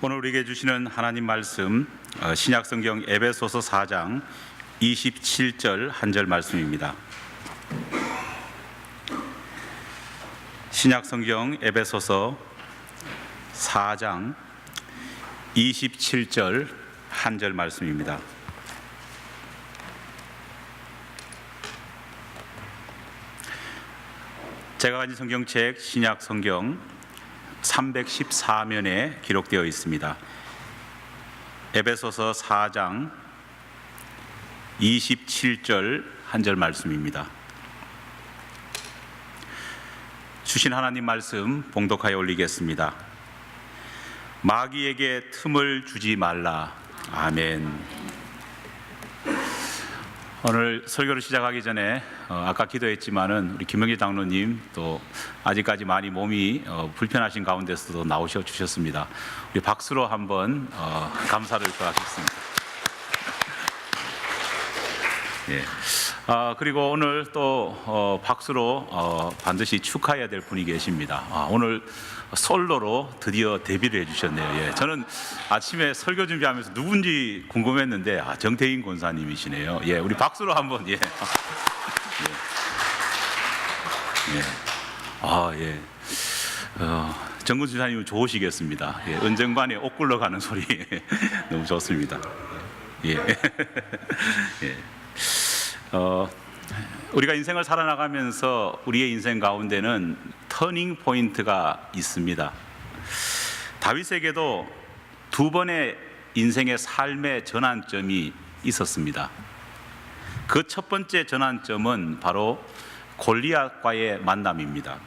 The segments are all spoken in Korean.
오늘 우리에게 주시는 하나님 말씀 신약성경 에베소서 4장 27절 한 절 말씀입니다. 신약성경 에베소서 4장 27절 한 절 말씀입니다. 제가 가진 성경책 신약성경 314면에 기록되어 있습니다. 에베소서 4장 27절 한 절 말씀입니다. 주신 하나님 말씀 봉독하여 올리겠습니다. 마귀에게 틈을 주지 말라. 아멘. 오늘 설교를 시작하기 전에 아까 기도했지만은 우리 김영재 장로님 또 아직까지 많이 몸이 불편하신 가운데서도 나오셔 주셨습니다. 우리 박수로 한번 감사를 표하겠습니다. 예. 그리고 오늘 또 박수로 반드시 축하해야 될 분이 계십니다. 오늘 솔로로 드디어 데뷔를 해주셨네요. 예. 저는 아침에 설교 준비하면서 누군지 궁금했는데 정태인 권사님이시네요. 예, 우리 박수로 한번 예. 예. 정근 수사님은 좋으시겠습니다. 예, 은쟁반에 옷 굴러가는 소리 너무 좋습니다. 예. 예. 우리가 인생을 살아나가면서 우리의 인생 가운데는 터닝 포인트가 있습니다. 다윗에게도 두 번의 인생의 삶의 전환점이 있었습니다. 그 첫 번째 전환점은 바로 골리앗과의 만남입니다.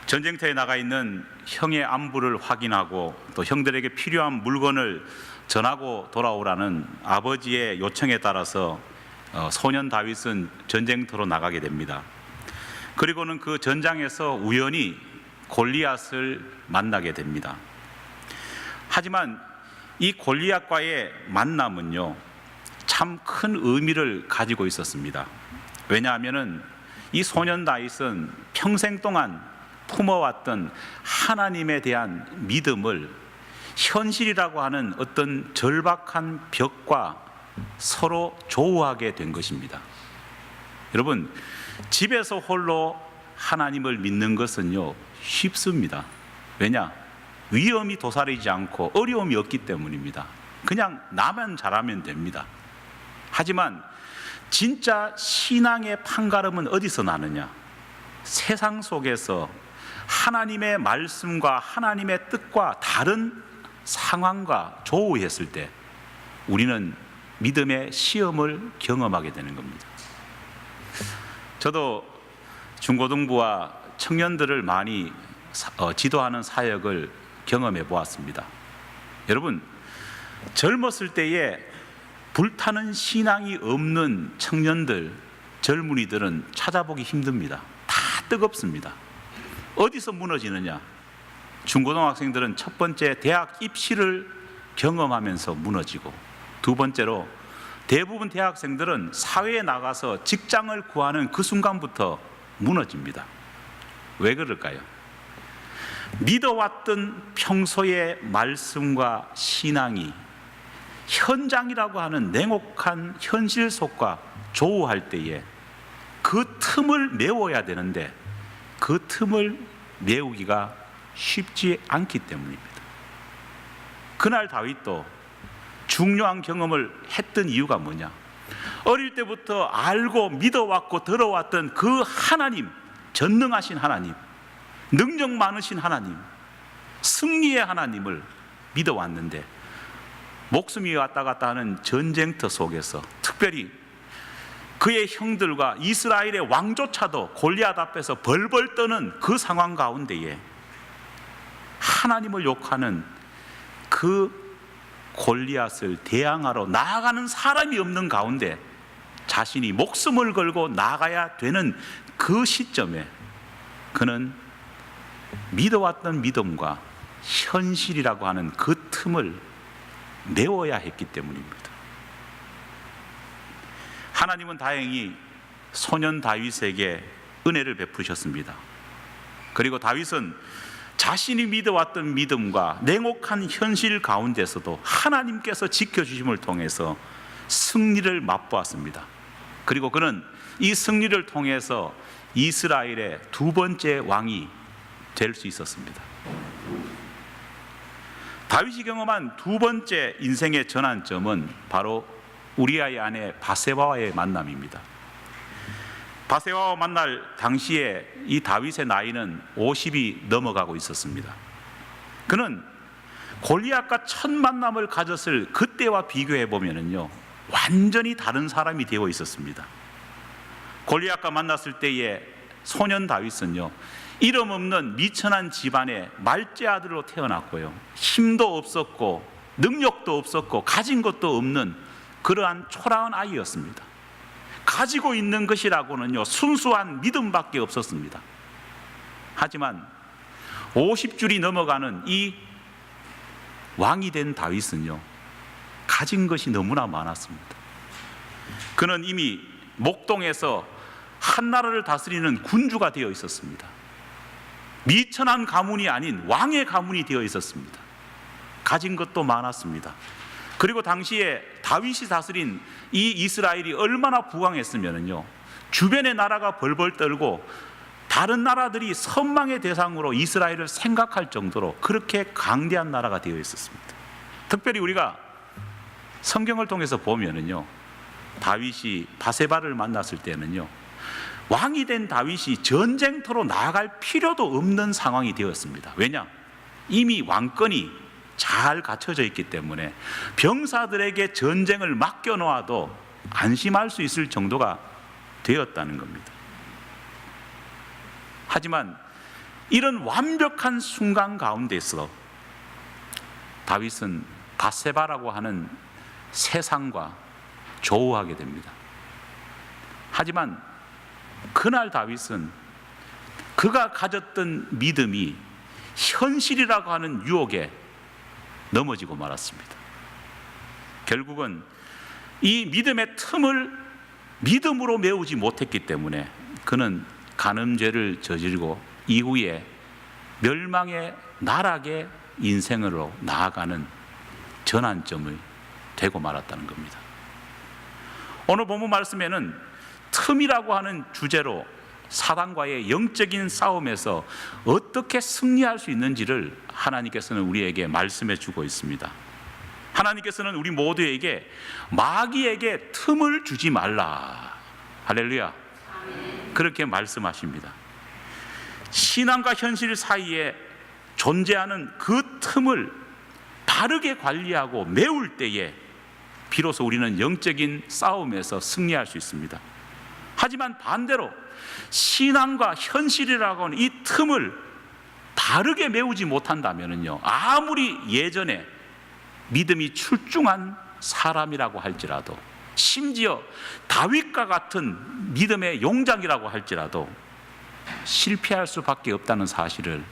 전쟁터에 나가 있는 형의 안부를 확인하고 또 형들에게 필요한 물건을 전하고 돌아오라는 아버지의 요청에 따라서 소년 다윗은 전쟁터로 나가게 됩니다. 그리고는 그 전장에서 우연히 골리앗을 만나게 됩니다. 하지만 이 골리앗과의 만남은요, 참 큰 의미를 가지고 있었습니다. 왜냐하면은 이 소년 다윗은 평생 동안 품어왔던 하나님에 대한 믿음을 현실이라고 하는 어떤 절박한 벽과 서로 조우하게 된 것입니다. 여러분, 집에서 홀로 하나님을 믿는 것은요 쉽습니다. 왜냐? 위험이 도사리지 않고 어려움이 없기 때문입니다. 그냥 나만 잘하면 됩니다. 하지만 진짜 신앙의 판가름은 어디서 나느냐? 세상 속에서 하나님의 말씀과 하나님의 뜻과 다른 상황과 조우했을 때 우리는 믿음의 시험을 경험하게 되는 겁니다. 저도 중고등부와 청년들을 많이 지도하는 사역을 경험해 보았습니다. 여러분, 젊었을 때에 불타는 신앙이 없는 청년들, 젊은이들은 찾아보기 힘듭니다. 다 뜨겁습니다. 어디서 무너지느냐? 중고등학생들은 첫 번째 대학 입시를 경험하면서 무너지고, 두 번째로 대부분 대학생들은 사회에 나가서 직장을 구하는 그 순간부터 무너집니다. 왜 그럴까요? 믿어왔던 평소의 말씀과 신앙이 현장이라고 하는 냉혹한 현실 속과 조우할 때에 그 틈을 메워야 되는데 그 틈을 메우기가 쉽지 않기 때문입니다. 그날 다윗도 중요한 경험을 했던 이유가 뭐냐? 어릴 때부터 알고 믿어왔고 들어왔던 그 하나님, 전능하신 하나님, 능력 많으신 하나님, 승리의 하나님을 믿어왔는데 목숨이 왔다 갔다 하는 전쟁터 속에서 특별히 그의 형들과 이스라엘의 왕조차도 골리앗 앞에서 벌벌 떠는 그 상황 가운데에 하나님을 욕하는 그 골리앗을 대항하러 나아가는 사람이 없는 가운데 자신이 목숨을 걸고 나가야 되는 그 시점에 그는 믿어왔던 믿음과 현실이라고 하는 그 틈을 메워야 했기 때문입니다. 하나님은 다행히 소년 다윗에게 은혜를 베푸셨습니다. 그리고 다윗은 자신이 믿어왔던 믿음과 냉혹한 현실 가운데서도 하나님께서 지켜주심을 통해서 승리를 맛보았습니다. 그리고 그는 이 승리를 통해서 이스라엘의 두 번째 왕이 될 수 있었습니다. 다윗이 경험한 두 번째 인생의 전환점은 바로 우리아의 아내 바세바와의 만남입니다. 바세바와 만날 당시에 이 다윗의 나이는 50이 넘어가고 있었습니다. 그는 골리앗과 첫 만남을 가졌을 그때와 비교해 보면요, 완전히 다른 사람이 되어 있었습니다. 골리앗과 만났을 때의 소년 다윗은요, 이름 없는 미천한 집안의 말째 아들로 태어났고요, 힘도 없었고 능력도 없었고 가진 것도 없는 그러한 초라한 아이였습니다. 가지고 있는 것이라고는요, 순수한 믿음밖에 없었습니다. 하지만 50줄이 넘어가는 이 왕이 된 다윗은요, 가진 것이 너무나 많았습니다. 그는 이미 목동에서 한 나라를 다스리는 군주가 되어 있었습니다. 미천한 가문이 아닌 왕의 가문이 되어 있었습니다. 가진 것도 많았습니다. 그리고 당시에 다윗이 다스린 이 이스라엘이 얼마나 부강했으면요, 주변의 나라가 벌벌 떨고 다른 나라들이 선망의 대상으로 이스라엘을 생각할 정도로 그렇게 강대한 나라가 되어 있었습니다. 특별히 우리가 성경을 통해서 보면은요, 다윗이 바세바를 만났을 때는요, 왕이 된 다윗이 전쟁터로 나아갈 필요도 없는 상황이 되었습니다. 왜냐? 이미 왕권이 잘 갖춰져 있기 때문에 병사들에게 전쟁을 맡겨놓아도 안심할 수 있을 정도가 되었다는 겁니다. 하지만 이런 완벽한 순간 가운데서 다윗은 바세바라고 하는 세상과 조우하게 됩니다. 하지만 그날 다윗은 그가 가졌던 믿음이 현실이라고 하는 유혹에 넘어지고 말았습니다. 결국은 이 믿음의 틈을 믿음으로 메우지 못했기 때문에 그는 간음죄를 저지르고 이후에 멸망의 나락의 인생으로 나아가는 전환점을 되고 말았다는 겁니다. 오늘 본문 말씀에는 틈이라고 하는 주제로 사단과의 영적인 싸움에서 어떻게 승리할 수 있는지를 하나님께서는 우리에게 말씀해 주고 있습니다. 하나님께서는 우리 모두에게 마귀에게 틈을 주지 말라, 할렐루야, 그렇게 말씀하십니다. 신앙과 현실 사이에 존재하는 그 틈을 바르게 관리하고 메울 때에 비로소 우리는 영적인 싸움에서 승리할 수 있습니다. 하지만 반대로 신앙과 현실이라고 하는 이 틈을 바르게 메우지 못한다면요, 아무리 예전에 믿음이 출중한 사람이라고 할지라도, 심지어 다윗과 같은 믿음의 용장이라고 할지라도 실패할 수밖에 없다는 사실을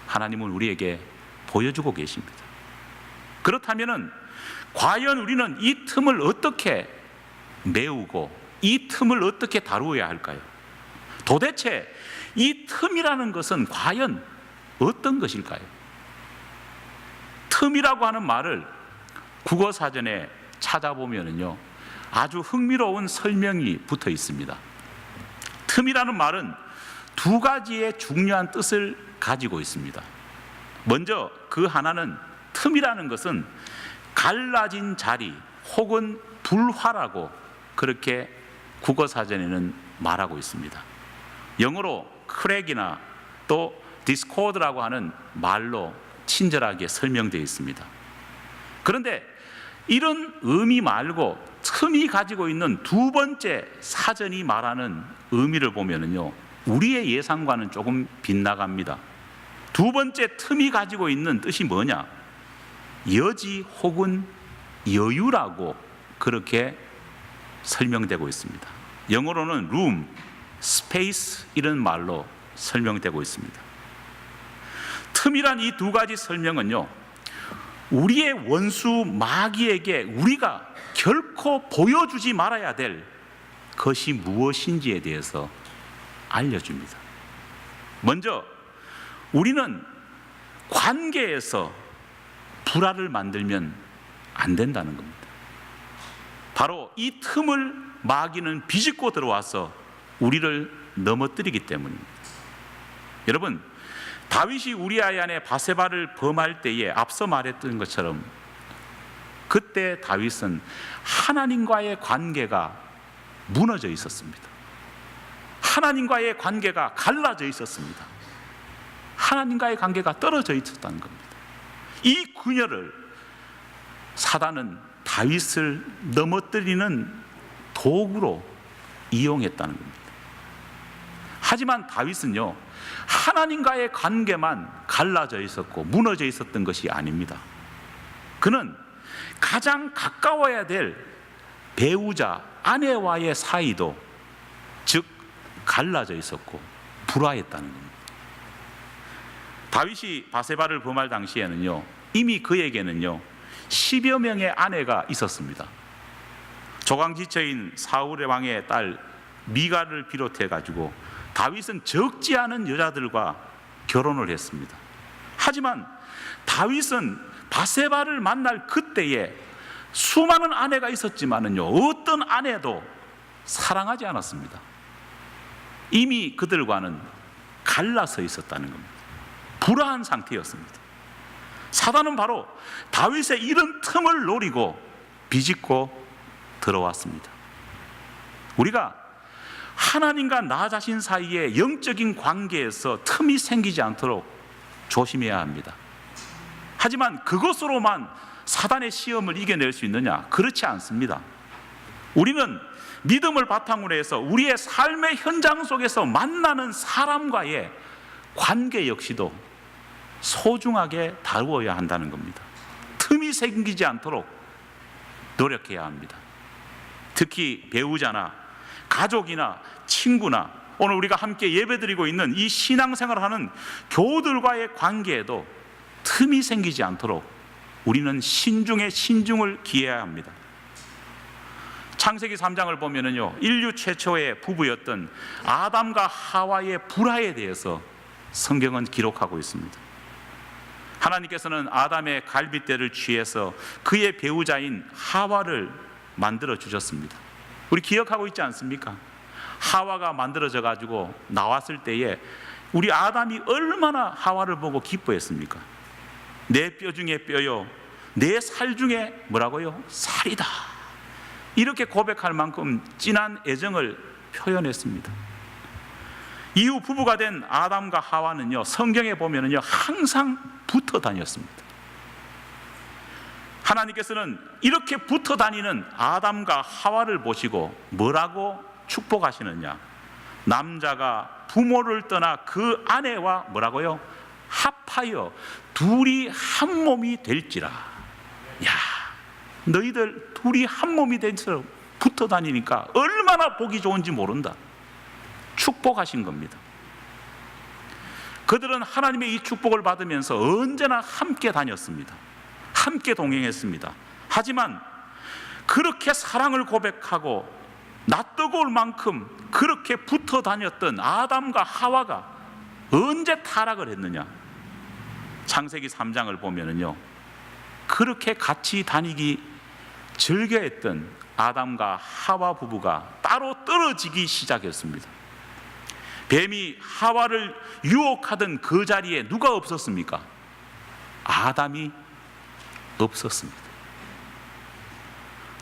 하나님은 우리에게 보여주고 계십니다. 그렇다면 과연 우리는 이 틈을 어떻게 메우고 이 틈을 어떻게 다루어야 할까요? 도대체 이 틈이라는 것은 과연 어떤 것일까요? 틈이라고 하는 말을 국어사전에 찾아보면요, 아주 흥미로운 설명이 붙어 있습니다. 틈이라는 말은 두 가지의 중요한 뜻을 가지고 있습니다. 먼저 그 하나는, 틈이라는 것은 갈라진 자리 혹은 불화라고 그렇게 국어사전에는 말하고 있습니다. 영어로 크랙이나 또 디스코드라고 하는 말로 친절하게 설명되어 있습니다. 그런데 이런 의미 말고 틈이 가지고 있는 두 번째 사전이 말하는 의미를 보면요, 우리의 예상과는 조금 빗나갑니다. 두 번째 틈이 가지고 있는 뜻이 뭐냐? 여지 혹은 여유라고 그렇게 설명되고 있습니다. 영어로는 room, space 이런 말로 설명되고 있습니다. 틈이란 이 두 가지 설명은요, 우리의 원수 마귀에게 우리가 결코 보여주지 말아야 될 것이 무엇인지에 대해서 알려줍니다. 먼저 우리는 관계에서 불화를 만들면 안 된다는 겁니다. 바로 이 틈을 마귀는 비집고 들어와서 우리를 넘어뜨리기 때문입니다. 여러분, 다윗이 우리아의 아내 바세바를 범할 때에 앞서 말했던 것처럼 그때 다윗은 하나님과의 관계가 무너져 있었습니다. 하나님과의 관계가 갈라져 있었습니다. 하나님과의 관계가 떨어져 있었다는 겁니다. 이 균열을 사단은 다윗을 넘어뜨리는 도구로 이용했다는 겁니다. 하지만 다윗은요, 하나님과의 관계만 갈라져 있었고 무너져 있었던 것이 아닙니다. 그는 가장 가까워야 될 배우자, 아내와의 사이도 즉 갈라져 있었고 불화했다는 겁니다. 다윗이 바세바를 범할 당시에는요, 이미 그에게는요 10여 명의 아내가 있었습니다. 조강지처인 사울의 왕의 딸 미갈을 비롯해 가지고 다윗은 적지 않은 여자들과 결혼을 했습니다. 하지만 다윗은 바세바를 만날 그때에 수많은 아내가 있었지만은요, 어떤 아내도 사랑하지 않았습니다. 이미 그들과는 갈라서 있었다는 겁니다. 불화한 상태였습니다. 사단은 바로 다윗의 이런 틈을 노리고 비집고 들어왔습니다. 우리가 하나님과 나 자신 사이에 영적인 관계에서 틈이 생기지 않도록 조심해야 합니다. 하지만 그것으로만 사단의 시험을 이겨낼 수 있느냐? 그렇지 않습니다. 우리는 믿음을 바탕으로 해서 우리의 삶의 현장 속에서 만나는 사람과의 관계 역시도 소중하게 다루어야 한다는 겁니다. 틈이 생기지 않도록 노력해야 합니다. 특히 배우자나 가족이나 친구나 오늘 우리가 함께 예배드리고 있는 이 신앙생활을 하는 교우들과의 관계에도 틈이 생기지 않도록 우리는 신중에 신중을 기해야 합니다. 창세기 3장을 보면은요, 인류 최초의 부부였던 아담과 하와의 불화에 대해서 성경은 기록하고 있습니다. 하나님께서는 아담의 갈빗대를 취해서 그의 배우자인 하와를 만들어 주셨습니다. 우리 기억하고 있지 않습니까? 하와가 만들어져 가지고 나왔을 때에 우리 아담이 얼마나 하와를 보고 기뻐했습니까? 내 뼈 중에 뼈요, 내 살 중에 뭐라고요? 살이다. 이렇게 고백할 만큼 진한 애정을 표현했습니다. 이후 부부가 된 아담과 하와는요, 성경에 보면은요 항상 붙어 다녔습니다. 하나님께서는 이렇게 붙어 다니는 아담과 하와를 보시고 뭐라고 축복하시느냐? 남자가 부모를 떠나 그 아내와 뭐라고요? 합하여 둘이 한 몸이 될지라. 야, 너희들 둘이 한 몸이 될처럼 붙어 다니니까 얼마나 보기 좋은지 모른다. 축복하신 겁니다. 그들은 하나님의 이 축복을 받으면서 언제나 함께 다녔습니다. 함께 동행했습니다. 하지만 그렇게 사랑을 고백하고 낯뜨거울 만큼 그렇게 붙어 다녔던 아담과 하와가 언제 타락을 했느냐? 창세기 3장을 보면은요, 그렇게 같이 다니기 즐겨했던 아담과 하와 부부가 따로 떨어지기 시작했습니다. 뱀이 하와를 유혹하던 그 자리에 누가 없었습니까? 아담이 없었습니다.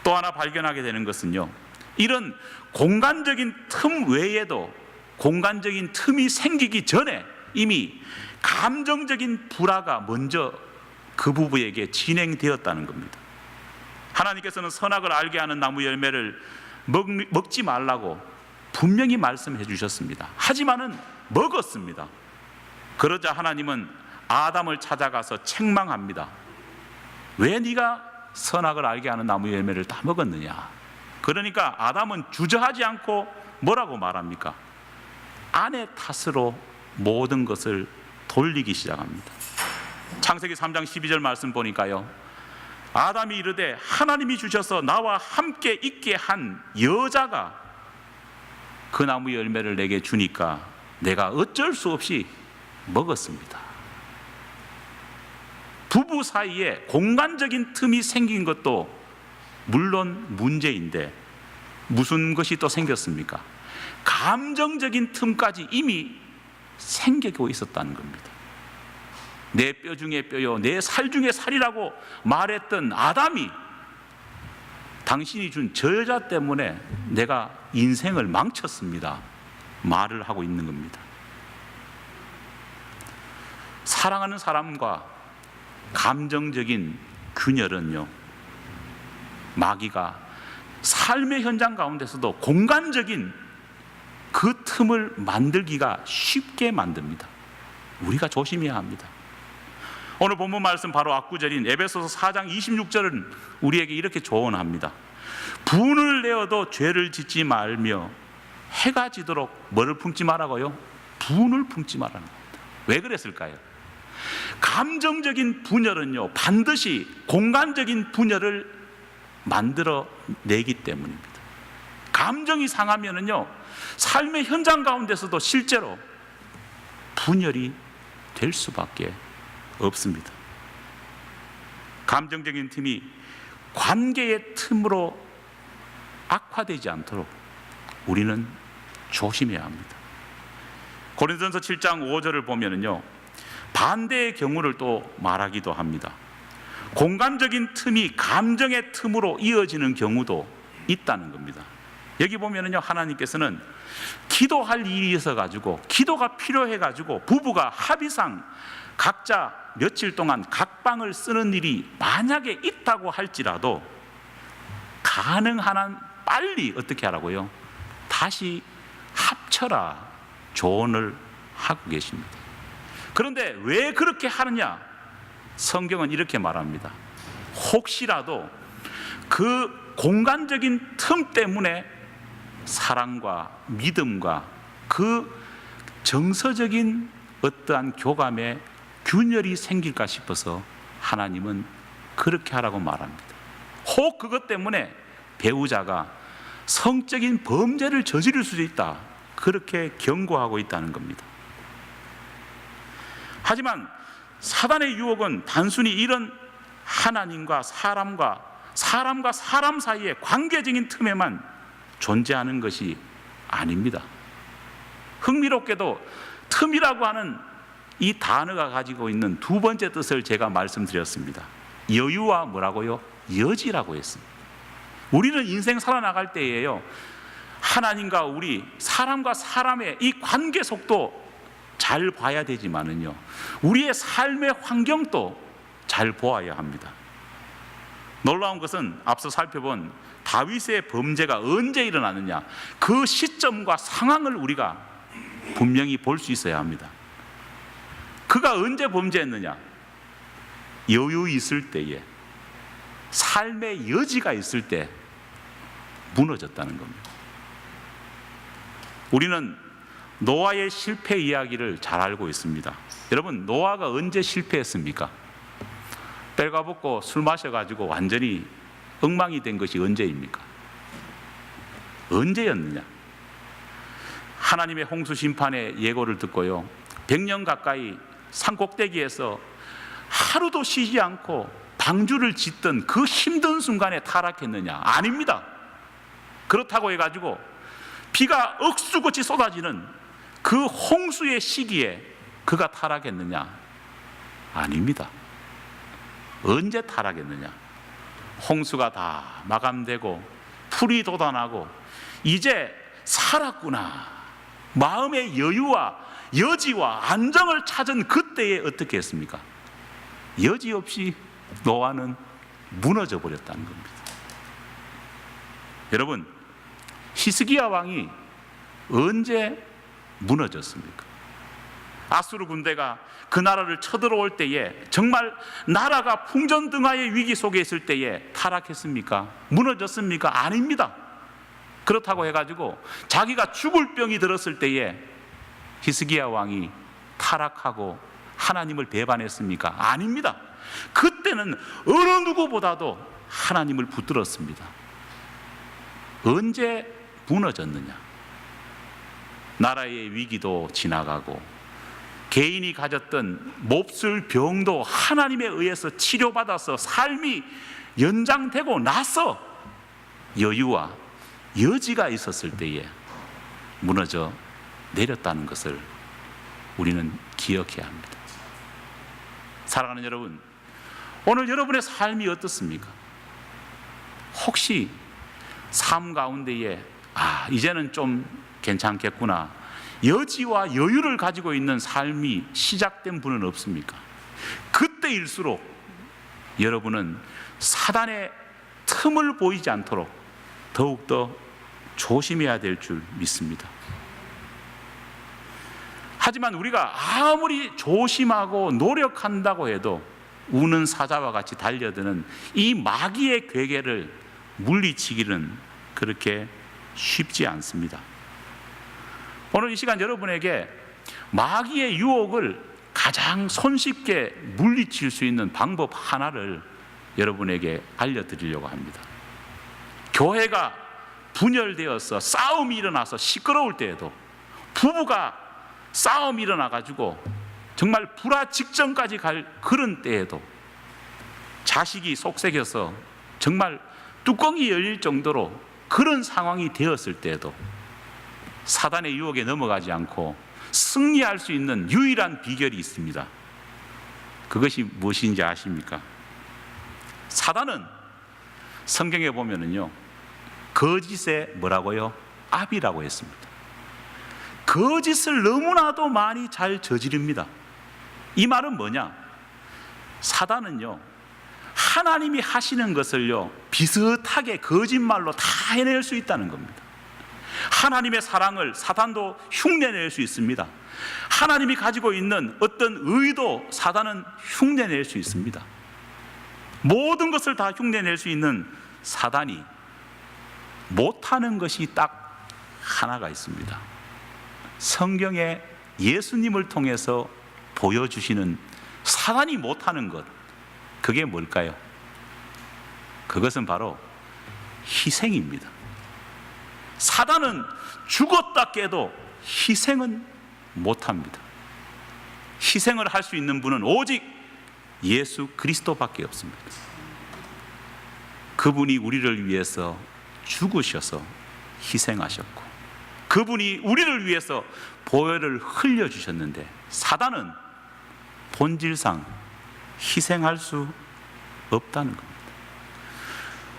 또 하나 발견하게 되는 것은요, 이런 공간적인 틈 외에도 공간적인 틈이 생기기 전에 이미 감정적인 불화가 먼저 그 부부에게 진행되었다는 겁니다. 하나님께서는 선악을 알게 하는 나무 열매를 먹지 말라고 분명히 말씀해 주셨습니다. 하지만은 먹었습니다. 그러자 하나님은 아담을 찾아가서 책망합니다. 왜 네가 선악을 알게 하는 나무 열매를 다 먹었느냐? 그러니까 아담은 주저하지 않고 뭐라고 말합니까? 아내 탓으로 모든 것을 돌리기 시작합니다. 창세기 3장 12절 말씀 보니까요, 아담이 이르되 하나님이 주셔서 나와 함께 있게 한 여자가 그 나무 열매를 내게 주니까 내가 어쩔 수 없이 먹었습니다. 부부 사이에 공간적인 틈이 생긴 것도 물론 문제인데 무슨 것이 또 생겼습니까? 감정적인 틈까지 이미 생기고 있었다는 겁니다. 내 뼈 중에 뼈요, 내 살 중에 살이라고 말했던 아담이 당신이 준 저 여자 때문에 내가 인생을 망쳤습니다 말을 하고 있는 겁니다. 사랑하는 사람과 감정적인 균열은요, 마귀가 삶의 현장 가운데서도 공간적인 그 틈을 만들기가 쉽게 만듭니다. 우리가 조심해야 합니다. 오늘 본문 말씀 바로 앞구절인 에베소서 4장 26절은 우리에게 이렇게 조언합니다. 분을 내어도 죄를 짓지 말며 해가 지도록 뭐를 품지 말라고요? 분을 품지 말라는 겁니다. 왜 그랬을까요? 감정적인 분열은요, 반드시 공간적인 분열을 만들어내기 때문입니다. 감정이 상하면은요, 삶의 현장 가운데서도 실제로 분열이 될 수밖에 없습니다. 감정적인 틈이 관계의 틈으로 악화되지 않도록 우리는 조심해야 합니다. 고린도전서 7장 5절을 보면은요, 반대의 경우를 또 말하기도 합니다. 공간적인 틈이 감정의 틈으로 이어지는 경우도 있다는 겁니다. 여기 보면은요, 하나님께서는 기도할 일이 있어 가지고, 기도가 필요해 가지고 부부가 합의상 각자 며칠 동안 각방을 쓰는 일이 만약에 있다고 할지라도 가능한 한 빨리 어떻게 하라고요? 다시 합쳐라 조언을 하고 계십니다. 그런데 왜 그렇게 하느냐? 성경은 이렇게 말합니다. 혹시라도 그 공간적인 틈 때문에 사랑과 믿음과 그 정서적인 어떠한 교감에 균열이 생길까 싶어서 하나님은 그렇게 하라고 말합니다. 혹 그것 때문에 배우자가 성적인 범죄를 저지를 수도 있다, 그렇게 경고하고 있다는 겁니다. 하지만 사단의 유혹은 단순히 이런 하나님과 사람과 사람 사이의 관계적인 틈에만 존재하는 것이 아닙니다. 흥미롭게도 틈이라고 하는 이 단어가 가지고 있는 두 번째 뜻을 제가 말씀드렸습니다. 여유와 뭐라고요? 여지라고 했습니다. 우리는 인생 살아나갈 때에요, 하나님과 우리, 사람과 사람의 이 관계 속도 잘 봐야 되지만은요, 우리의 삶의 환경도 잘 보아야 합니다. 놀라운 것은 앞서 살펴본 다윗의 범죄가 언제 일어나느냐, 그 시점과 상황을 우리가 분명히 볼 수 있어야 합니다. 그가 언제 범죄했느냐? 여유 있을 때에, 삶의 여지가 있을 때 무너졌다는 겁니다. 우리는 노아의 실패 이야기를 잘 알고 있습니다. 여러분, 노아가 언제 실패했습니까? 빨가벗고 술 마셔가지고 완전히 엉망이 된 것이 언제입니까? 언제였느냐? 하나님의 홍수 심판의 예고를 듣고요, 100년 가까이 산 꼭대기에서 하루도 쉬지 않고 방주를 짓던 그 힘든 순간에 타락했느냐? 아닙니다. 그렇다고 해가지고 비가 억수같이 쏟아지는 그 홍수의 시기에 그가 타락했느냐? 아닙니다. 언제 타락했느냐? 홍수가 다 마감되고 풀이 돋아나고 이제 살았구나, 마음의 여유와 여지와 안정을 찾은 그때에 어떻게 했습니까? 여지없이 노아는 무너져 버렸다는 겁니다. 여러분, 히스기야 왕이 언제 무너졌습니까? 아수르 군대가 그 나라를 쳐들어올 때에, 정말 나라가 풍전등화의 위기 속에 있을 때에 타락했습니까? 무너졌습니까? 아닙니다. 그렇다고 해가지고 자기가 죽을 병이 들었을 때에 히스기야 왕이 타락하고 하나님을 배반했습니까? 아닙니다. 그때는 어느 누구보다도 하나님을 붙들었습니다. 언제 무너졌느냐? 나라의 위기도 지나가고 개인이 가졌던 몹쓸 병도 하나님에 의해서 치료받아서 삶이 연장되고 나서 여유와 여지가 있었을 때에 무너져 내렸다는 것을 우리는 기억해야 합니다. 사랑하는 여러분, 오늘 여러분의 삶이 어떻습니까? 혹시 삶 가운데에 이제는 좀 괜찮겠구나, 여지와 여유를 가지고 있는 삶이 시작된 분은 없습니까? 그때일수록 여러분은 사단의 틈을 보이지 않도록 더욱더 조심해야 될 줄 믿습니다. 하지만 우리가 아무리 조심하고 노력한다고 해도 우는 사자와 같이 달려드는 이 마귀의 괴계를 물리치기는 그렇게 쉽지 않습니다. 오늘 이 시간 여러분에게 마귀의 유혹을 가장 손쉽게 물리칠 수 있는 방법 하나를 여러분에게 알려드리려고 합니다. 교회가 분열되어서 싸움이 일어나서 시끄러울 때에도, 부부가 싸움이 일어나가지고 정말 불화 직전까지 갈 그런 때에도, 자식이 속썩여서 정말 뚜껑이 열릴 정도로 그런 상황이 되었을 때에도 사단의 유혹에 넘어가지 않고 승리할 수 있는 유일한 비결이 있습니다. 그것이 무엇인지 아십니까? 사단은 성경에 보면은요, 거짓의 뭐라고요? 압이라고 했습니다. 거짓을 너무나도 많이 잘 저지릅니다. 이 말은 뭐냐? 사단은요, 하나님이 하시는 것을요 비슷하게 거짓말로 다 해낼 수 있다는 겁니다. 하나님의 사랑을 사단도 흉내낼 수 있습니다. 하나님이 가지고 있는 어떤 의도 사단은 흉내낼 수 있습니다. 모든 것을 다 흉내낼 수 있는 사단이 못하는 것이 딱 하나가 있습니다. 성경에 예수님을 통해서 보여주시는 사단이 못하는 것, 그게 뭘까요? 그것은 바로 희생입니다. 사단은 죽었다 깨도 희생은 못합니다. 희생을 할 수 있는 분은 오직 예수 그리스도밖에 없습니다. 그분이 우리를 위해서 죽으셔서 희생하셨고, 그분이 우리를 위해서 보혈을 흘려주셨는데, 사단은 본질상 희생할 수 없다는 겁니다.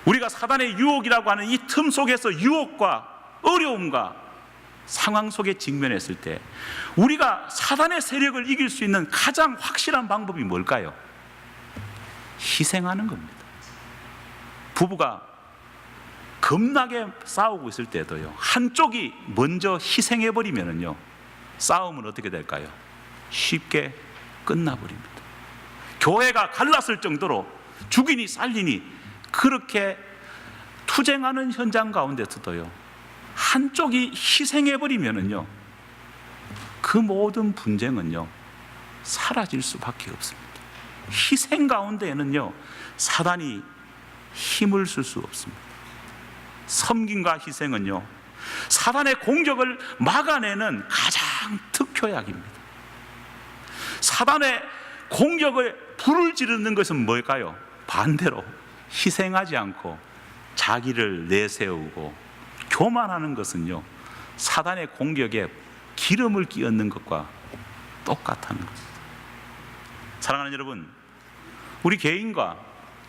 우리가 사단의 유혹이라고 하는 이 틈 속에서 유혹과 어려움과 상황 속에 직면했을 때 우리가 사단의 세력을 이길 수 있는 가장 확실한 방법이 뭘까요? 희생하는 겁니다. 부부가 겁나게 싸우고 있을 때도요, 한쪽이 먼저 희생해버리면요 싸움은 어떻게 될까요? 쉽게 끝나버립니다. 교회가 갈랐을 정도로 죽이니 살리니 그렇게 투쟁하는 현장 가운데서도요, 한쪽이 희생해버리면요 그 모든 분쟁은요 사라질 수밖에 없습니다. 희생 가운데에는요 사단이 힘을 쓸 수 없습니다. 섬김과 희생은요 사단의 공격을 막아내는 가장 특효약입니다. 사단의 공격에 불을 지르는 것은 뭘까요? 반대로 희생하지 않고 자기를 내세우고 교만하는 것은요 사단의 공격에 기름을 끼얹는 것과 똑같다는 겁니다. 사랑하는 여러분, 우리 개인과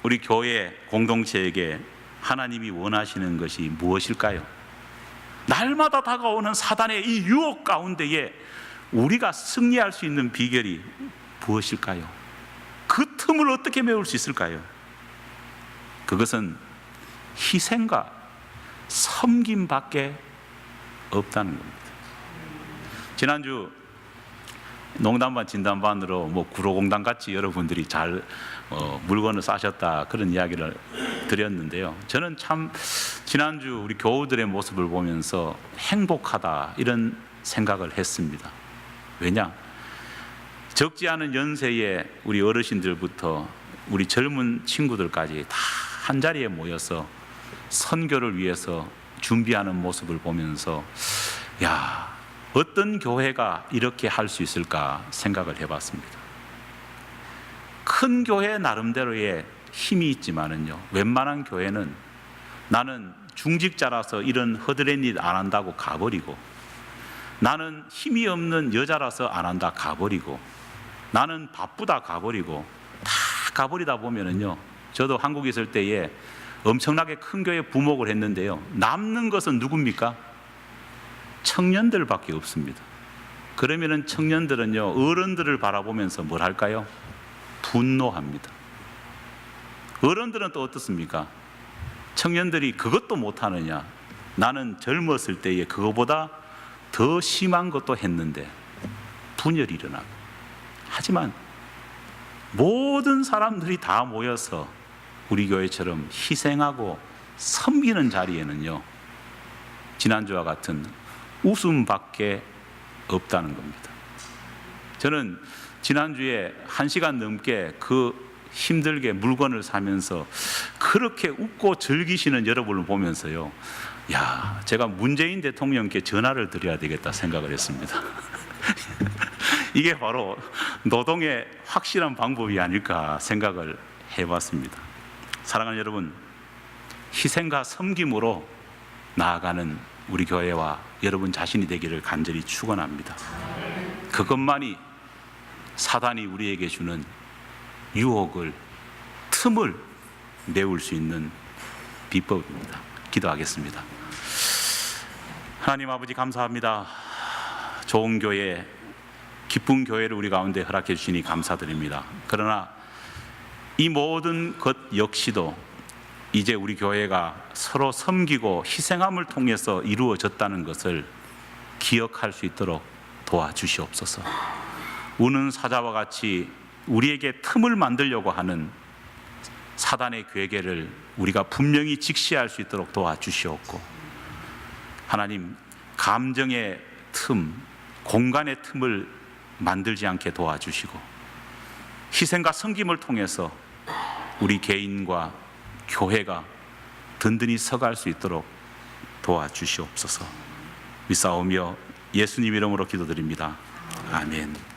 우리 교회 공동체에게 하나님이 원하시는 것이 무엇일까요? 날마다 다가오는 사단의 이 유혹 가운데에 우리가 승리할 수 있는 비결이 무엇일까요? 그 틈을 어떻게 메울 수 있을까요? 그것은 희생과 섬김밖에 없다는 겁니다. 지난주 농담반 진담반으로 구로공단 같이 여러분들이 잘 물건을 싸셨다 그런 이야기를 드렸는데요, 저는 참 지난주 우리 교우들의 모습을 보면서 행복하다 이런 생각을 했습니다. 왜냐? 적지 않은 연세의 우리 어르신들부터 우리 젊은 친구들까지 다 한자리에 모여서 선교를 위해서 준비하는 모습을 보면서, 야, 어떤 교회가 이렇게 할 수 있을까 생각을 해봤습니다. 큰 교회 나름대로의 힘이 있지만은요, 웬만한 교회는 나는 중직자라서 이런 허드렛 일 안 한다고 가버리고, 나는 힘이 없는 여자라서 안 한다 가버리고, 나는 바쁘다 가버리고, 다 가버리다 보면은요, 저도 한국에 있을 때에 엄청나게 큰 교회 부목을 했는데요, 남는 것은 누굽니까? 청년들밖에 없습니다. 그러면은 청년들은요, 어른들을 바라보면서 뭘 할까요? 분노합니다. 어른들은 또 어떻습니까? 청년들이 그것도 못하느냐, 나는 젊었을 때에 그거보다 더 심한 것도 했는데, 분열이 일어나고. 하지만 모든 사람들이 다 모여서 우리 교회처럼 희생하고 섬기는 자리에는요, 지난주와 같은 웃음밖에 없다는 겁니다. 저는 지난주에 1시간 넘게 그 힘들게 물건을 사면서 그렇게 웃고 즐기시는 여러분을 보면서요, 야, 제가 문재인 대통령께 전화를 드려야 되겠다 생각을 했습니다. 이게 바로 노동의 확실한 방법이 아닐까 생각을 해봤습니다. 사랑하는 여러분, 희생과 섬김으로 나아가는 우리 교회와 여러분 자신이 되기를 간절히 축원합니다. 그것만이 사단이 우리에게 주는 유혹을, 틈을 메울 수 있는 비법입니다. 기도하겠습니다. 하나님 아버지, 감사합니다. 좋은 교회, 기쁜 교회를 우리 가운데 허락해 주시니 감사드립니다. 그러나 이 모든 것 역시도 이제 우리 교회가 서로 섬기고 희생함을 통해서 이루어졌다는 것을 기억할 수 있도록 도와주시옵소서. 우는 사자와 같이 우리에게 틈을 만들려고 하는 사단의 괴계를 우리가 분명히 직시할 수 있도록 도와주시옵고, 하나님, 감정의 틈, 공간의 틈을 만들지 않게 도와주시고, 희생과 섬김을 통해서 우리 개인과 교회가 든든히 서갈 수 있도록 도와주시옵소서. 믿사오며 예수님 이름으로 기도드립니다. 아멘.